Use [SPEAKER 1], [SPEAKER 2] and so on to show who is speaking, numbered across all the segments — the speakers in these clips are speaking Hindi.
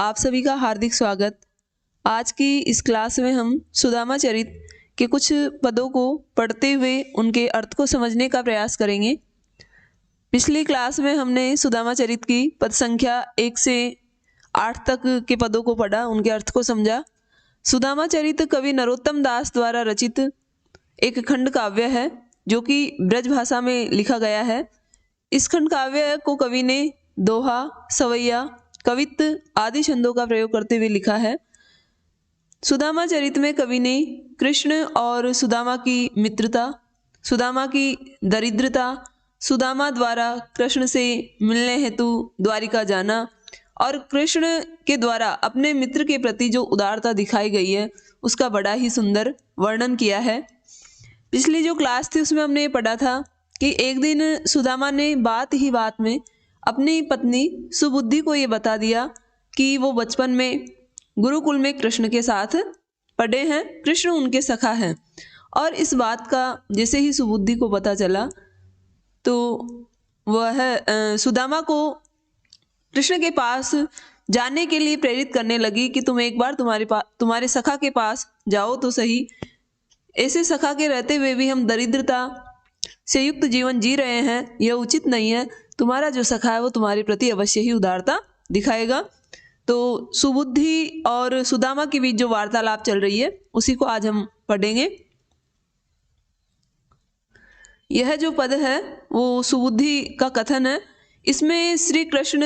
[SPEAKER 1] आप सभी का हार्दिक स्वागत। आज की इस क्लास में हम सुदामा चरित के कुछ पदों को पढ़ते हुए उनके अर्थ को समझने का प्रयास करेंगे। पिछली क्लास में हमने सुदामा चरित की पद संख्या 1 से 8 तक के पदों को पढ़ा, उनके अर्थ को समझा। सुदामा चरित कवि नरोत्तम दास द्वारा रचित एक खंड काव्य है जो कि ब्रज भाषा में लिखा गया है। इस खंड काव्य को कवि ने दोहा, सवैया, कवित्त आदि छंदों का प्रयोग करते हुए लिखा है। सुदामा चरित में कवि ने कृष्ण और सुदामा की मित्रता, सुदामा की दरिद्रता, सुदामा द्वारा कृष्ण से मिलने हेतु द्वारिका जाना और कृष्ण के द्वारा अपने मित्र के प्रति जो उदारता दिखाई गई है उसका बड़ा ही सुंदर वर्णन किया है। पिछली जो क्लास थी उसमें हमने ये पढ़ा था कि एक दिन सुदामा ने बात ही बात में अपनी पत्नी सुबुद्धि को ये बता दिया कि वो बचपन में गुरुकुल में कृष्ण के साथ पढ़े हैं, कृष्ण उनके सखा हैं। और इस बात का जैसे ही सुबुद्धि को पता चला तो वह सुदामा को कृष्ण के पास जाने के लिए प्रेरित करने लगी कि तुम एक बार तुम्हारे सखा के पास जाओ तो सही। ऐसे सखा के रहते हुए भी हम दरिद्रता से युक्त जीवन जी रहे हैं, यह उचित नहीं है। तुम्हारा जो सखा है वो तुम्हारे प्रति अवश्य ही उदारता दिखाएगा। तो सुबुद्धि और सुदामा के बीच जो वार्तालाप चल रही है उसी को आज हम पढ़ेंगे। यह जो पद है वो सुबुद्धि का कथन है। इसमें श्री कृष्ण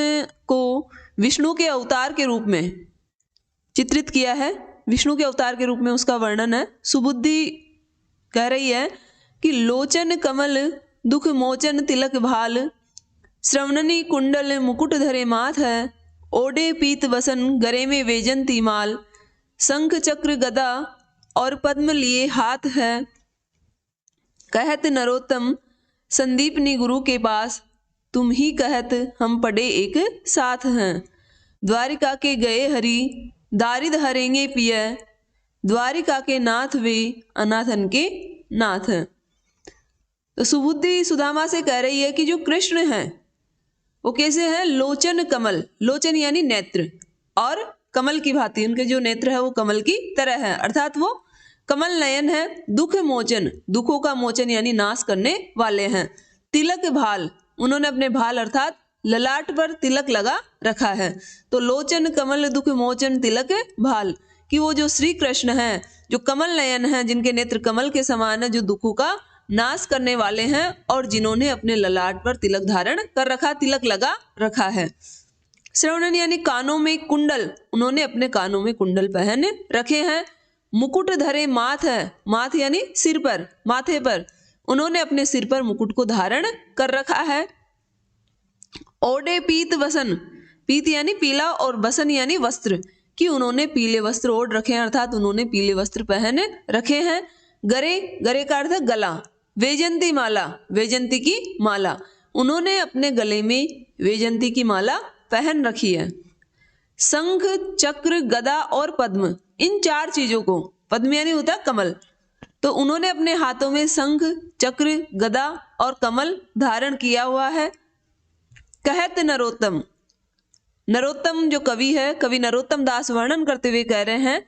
[SPEAKER 1] को विष्णु के अवतार के रूप में चित्रित किया है, विष्णु के अवतार के रूप में उसका वर्णन है। सुबुद्धि कह रही है कि लोचन कमल दुख मोचन तिलक भाल, श्रवणनी कुंडल मुकुट धरे माथ है, ओडे पीत वसन गरे में वेजंती माल, शंख चक्र गदा और पद्म लिए हाथ है, कहत नरोत्तम संदीपनी गुरु के पास, तुम ही कहत हम पढ़े एक साथ हैं, द्वारिका के गए हरि दारिद हरेंगे पिय, द्वारिका के नाथ वे अनाथन के नाथ हैं। तो सुबुद्धि सुदामा से कह रही है कि जो कृष्ण हैं वो कैसे हैं? लोचन कमल, लोचन यानी नेत्र, और कमल की भांति उनके जो नेत्र है वो कमल की तरह है, अर्थात वो कमल नयन है। दुख मोचन, दुखों का मोचन यानी नाश करने वाले हैं। तिलक भाल, उन्होंने अपने भाल अर्थात ललाट पर तिलक लगा रखा है। तो लोचन कमल दुख मोचन तिलक भाल, कि वो जो श्री कृष्ण हैं जो कमल नयन हैं, जिनके नेत्र कमल के समान है, जो दुखों का नाश करने वाले हैं और जिन्होंने अपने ललाट पर तिलक धारण कर रखा, तिलक लगा रखा है। श्रवणन यानी कानों में कुंडल, उन्होंने अपने कानों में कुंडल पहन रखे हैं। मुकुट धरे माथ है, माथ यानी सिर पर, माथे पर, उन्होंने अपने सिर पर मुकुट को धारण कर रखा है। ओडे पीत वसन, पीत यानी पीला और वसन यानी वस्त्र, कि उन्होंने पीले वस्त्र ओढ़ रखे हैं, अर्थात उन्होंने पीले वस्त्र पहन रखे हैं। गरे, गरे का अर्थ गला। वेजंती माला, वेजंती की माला, उन्होंने अपने गले में वेजंती की माला पहन रखी है। शंख चक्र गदा और पद्म, इन चार चीजों को, पद्म यानी होता है कमल, तो उन्होंने अपने हाथों में शंख चक्र गदा और कमल धारण किया हुआ है। कहत नरोत्तम, नरोत्तम जो कवि है, कवि नरोत्तम दास वर्णन करते हुए कह रहे हैं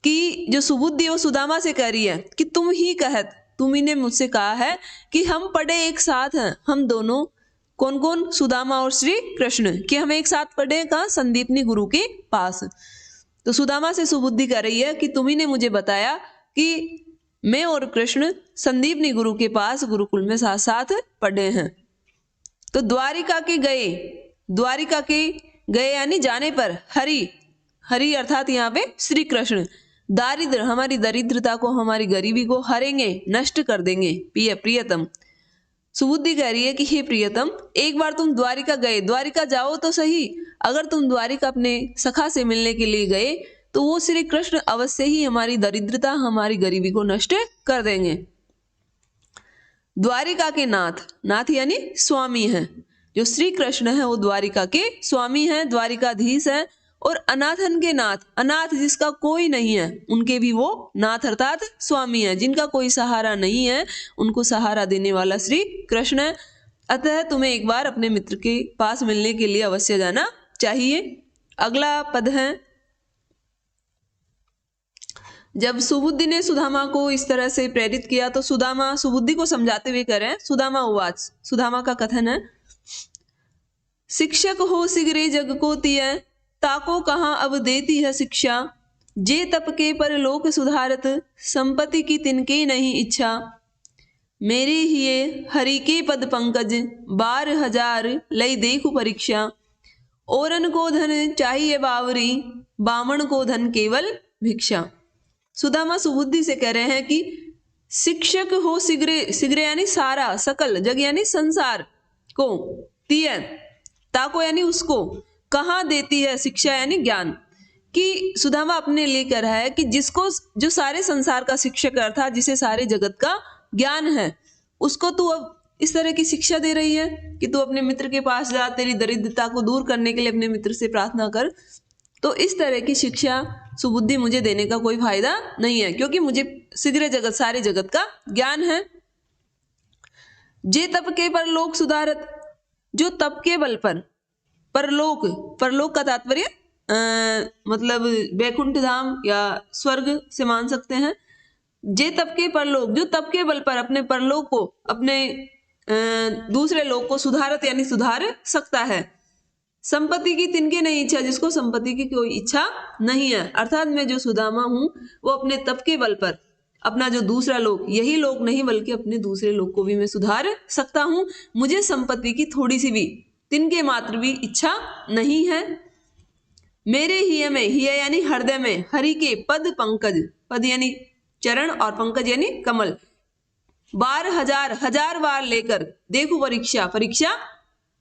[SPEAKER 1] कि जो सुबुद्धि वो सुदामा से कह रही है कि तुम ही कहत, तुम ही ने मुझसे कहा है कि हम पढ़े एक साथ हैं, हम दोनों, कौन कौन? सुदामा और श्री कृष्ण, कि हम एक साथ पढ़े कहाँ? संदीपनी गुरु के पास। तो सुदामा से सुबुद्धि कह रही है कि तुम ही ने मुझे बताया कि मैं और कृष्ण संदीपनी गुरु के पास गुरुकुल में साथ साथ पढ़े हैं। तो द्वारिका के गए, द्वारिका के गए यानी जाने पर, हरि, हरि अर्थात यहाँ पे श्री कृष्ण, दारिद्र, हमारी दरिद्रता को, हमारी गरीबी को हरेंगे, नष्ट कर देंगे। प्रियतम, सुबुद्धि कह रही है कि हे प्रियतम, एक बार तुम द्वारिका गए, द्वारिका जाओ तो सही। अगर तुम द्वारिका अपने सखा से मिलने के लिए गए तो वो श्री कृष्ण अवश्य ही हमारी दरिद्रता, हमारी गरीबी को नष्ट कर देंगे। द्वारिका के नाथ, नाथ यानी स्वामी हैं, जो श्री कृष्ण है वो द्वारिका के स्वामी हैं, द्वारिकाधीश हैं। और अनाथन के नाथ, अनाथ जिसका कोई नहीं है उनके भी वो नाथ अर्थात स्वामी है, जिनका कोई सहारा नहीं है उनको सहारा देने वाला श्री कृष्ण है। अतः तुम्हें एक बार अपने मित्र के पास मिलने के लिए अवश्य जाना चाहिए। अगला पद है, जब सुबुद्धि ने सुदामा को इस तरह से प्रेरित किया तो सुदामा सुबुद्धि को समझाते हुए कह रहे हैं, सुदामा उवाच, सुदामा का कथन है, शिक्षक हो सिगरे जग को तिय, ताको कहाँ अब देती है शिक्षा, जे तप के पर लोक सुधारत, संपत्ति की तिनके नहीं इच्छा, मेरे हिये हरि के पद पंकज, 12,000 लई देखु परीक्षा, औरन को धन चाहिए बावरी, बामण को धन केवल भिक्षा। सुदामा सुबुद्धि से कह रहे हैं कि शिक्षक हो सिगरे, सिगरे यानी सारा, सकल, जग यानी संसार को, तिय ताको यानी उसको, कहाँ देती है शिक्षा यानी ज्ञान, कि सुदामा अपने लिए कह रहा है कि जिसको, जो सारे संसार का शिक्षक अर्थात जिसे सारे जगत का ज्ञान है, उसको तू अब इस तरह की शिक्षा दे रही है कि तू अपने मित्र के पास जा, तेरी दरिद्रता को दूर करने के लिए अपने मित्र से प्रार्थना कर। तो इस तरह की शिक्षा सुबुद्धि मुझे देने का कोई फायदा नहीं है, क्योंकि मुझे सिगरे जगत, सारे जगत का ज्ञान है। जे तप के पर लोक सुधारत, जो तप के बल पर, परलोक, परलोक का तात्पर्य मतलब वैकुंठ धाम या स्वर्ग से मान सकते हैं। जे तप के परलोक, जो तप के बल पर अपने परलोक को, अपने दूसरे लोक को सुधारत यानी सुधार सकता है। संपत्ति की तिनके नहीं इच्छा, जिसको संपत्ति की कोई इच्छा नहीं है, अर्थात मैं जो सुदामा हूं वो अपने तप के बल पर अपना जो दूसरा लोक, यही लोक नहीं बल्कि अपने दूसरे लोक को भी मैं सुधार सकता हूं। मुझे संपत्ति की थोड़ी सी भी, तिनके मात्र भी इच्छा नहीं है। मेरे हिय में, हिय यानी हृदय में, हरि के पद पंकज, पद यानी चरण और पंकज यानी कमल, 12,000 हजार बार लेकर देखो परीक्षा, परीक्षा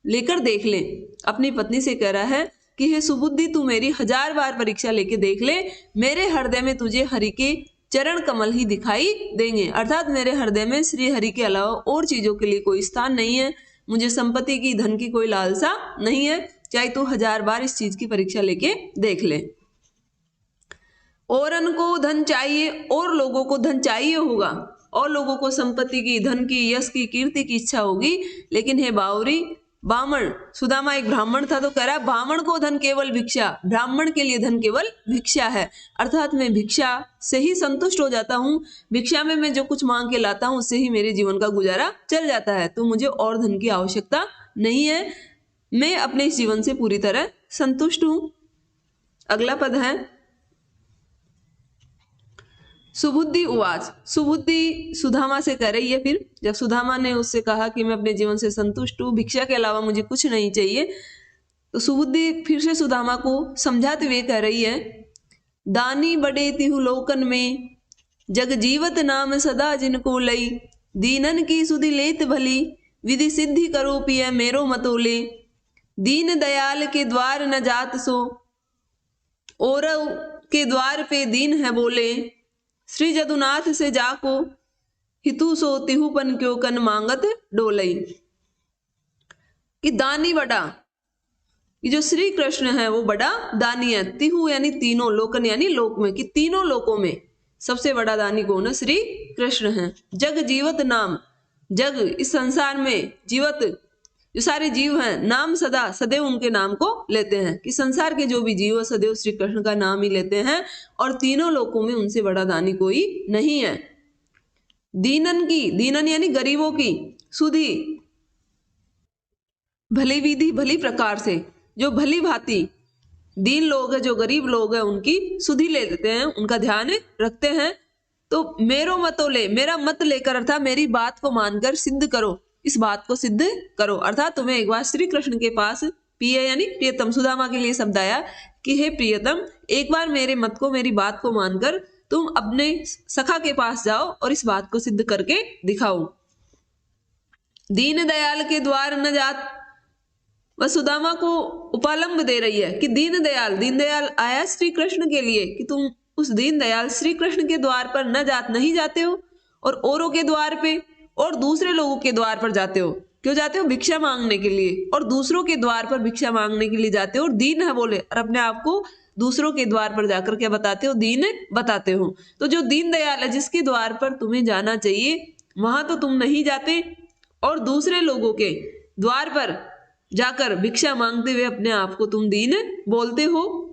[SPEAKER 1] लेकर देख ले। अपनी पत्नी से कह रहा है कि हे सुबुद्धि, तू मेरी 1000 बार परीक्षा लेके देख ले, मेरे हृदय में तुझे हरि के चरण कमल ही दिखाई देंगे, अर्थात मेरे हृदय में श्री हरि के अलावा और चीजों के लिए कोई स्थान नहीं है। मुझे संपत्ति की, धन की कोई लालसा नहीं है, चाहे तू 1000 बार इस चीज की परीक्षा लेके देख ले। औरन को धन चाहिए, और लोगों को धन चाहिए होगा, और लोगों को संपत्ति की, धन की, यश की, कीर्ति की इच्छा होगी, लेकिन हे बावरी, ब्राह्मण, सुदामा एक ब्राह्मण था तो कह रहा ब्राह्मण को धन केवल भिक्षा, ब्राह्मण के लिए धन केवल भिक्षा है, अर्थात मैं भिक्षा से ही संतुष्ट हो जाता हूँ, भिक्षा में मैं जो कुछ मांग के लाता हूँ उससे ही मेरे जीवन का गुजारा चल जाता है, तो मुझे और धन की आवश्यकता नहीं है, मैं अपने इस जीवन से पूरी तरह संतुष्ट हूं। अगला पद है, सुबुद्धि उवाच, सुबुद्धि सुदामा से कह रही है, फिर जब सुदामा ने उससे कहा कि मैं अपने जीवन से संतुष्ट हूँ, भिक्षा के अलावा मुझे कुछ नहीं चाहिए, तो सुबुद्धि फिर से सुदामा को समझाते हुए कह रही है, दानी बड़े तिहु लोकन में, जग जीवत नाम सदा जिनको लई, दीनन की सुधि लेत भली, विधि सिद्धि करो पिय मेरो मतोले, दीन दयाल के द्वार न जात सो, और के द्वार पे दीन है बोले, श्री जदुनाथ से जाको हितु सो तिहुपन क्यों कन मांगत डोलई। कि दानी बड़ा, ये जो श्री कृष्ण है वो बड़ा दानी है। तिहु यानी तीनों, लोकन यानी लोक में, कि तीनों लोकों में सबसे बड़ा दानी कौन है? श्री कृष्ण है। जग जीवत नाम, जग इस संसार में जीवत जो सारे जीव हैं, नाम सदा सदैव उनके नाम को लेते हैं, कि संसार के जो भी जीव है सदैव श्री कृष्ण का नाम ही लेते हैं, और तीनों लोकों में उनसे बड़ा दानी कोई नहीं है। दीनन की, दीनन यानी गरीबों की, सुधि भली विधि, भली प्रकार से, जो भली भांति दीन लोग हैं, जो गरीब लोग हैं, उनकी सुधि ले लेते हैं, उनका ध्यान रखते हैं। तो मेरो मतों ले, मेरा मत लेकर, अर्थात मेरी बात को मानकर सिद्ध करो, इस बात को सिद्ध करो, अर्थात तुम्हें एक बार श्री कृष्ण के पास, प्रिय यानी प्रियतम, सुदामा के लिए शब्द आया कि हे प्रियतम, एक बार मेरे मत को, मेरी बात को मानकर तुम अपने सखा के पास जाओ और इस बात को सिद्ध करके दिखाओ। दीन दयाल के द्वार न जात, वह सुदामा को उपालंब दे रही है कि दीन दयाल, दीन दयाल आया श्री कृष्ण के लिए, कि तुम उस दीन दयाल श्री कृष्ण के द्वार पर न जात, नहीं जाते हो, और औरों के द्वार पे और दूसरे लोगों के द्वार पर जाते हो। क्यों जाते हो? भिक्षा मांगने के लिए, और दूसरों के द्वार पर भिक्षा मांगने के लिए जाते हो, और दीन है बोले, और अपने आप को दूसरों के द्वार पर जाकर क्या बताते हो? दीन बताते हो। तो जो दीन दयाल है, जिसके द्वार पर तुम्हें जाना चाहिए, वहां तो तुम नहीं जाते, और दूसरे लोगों के द्वार पर जाकर भिक्षा मांगते हुए अपने आप को तुम दीन बोलते हो।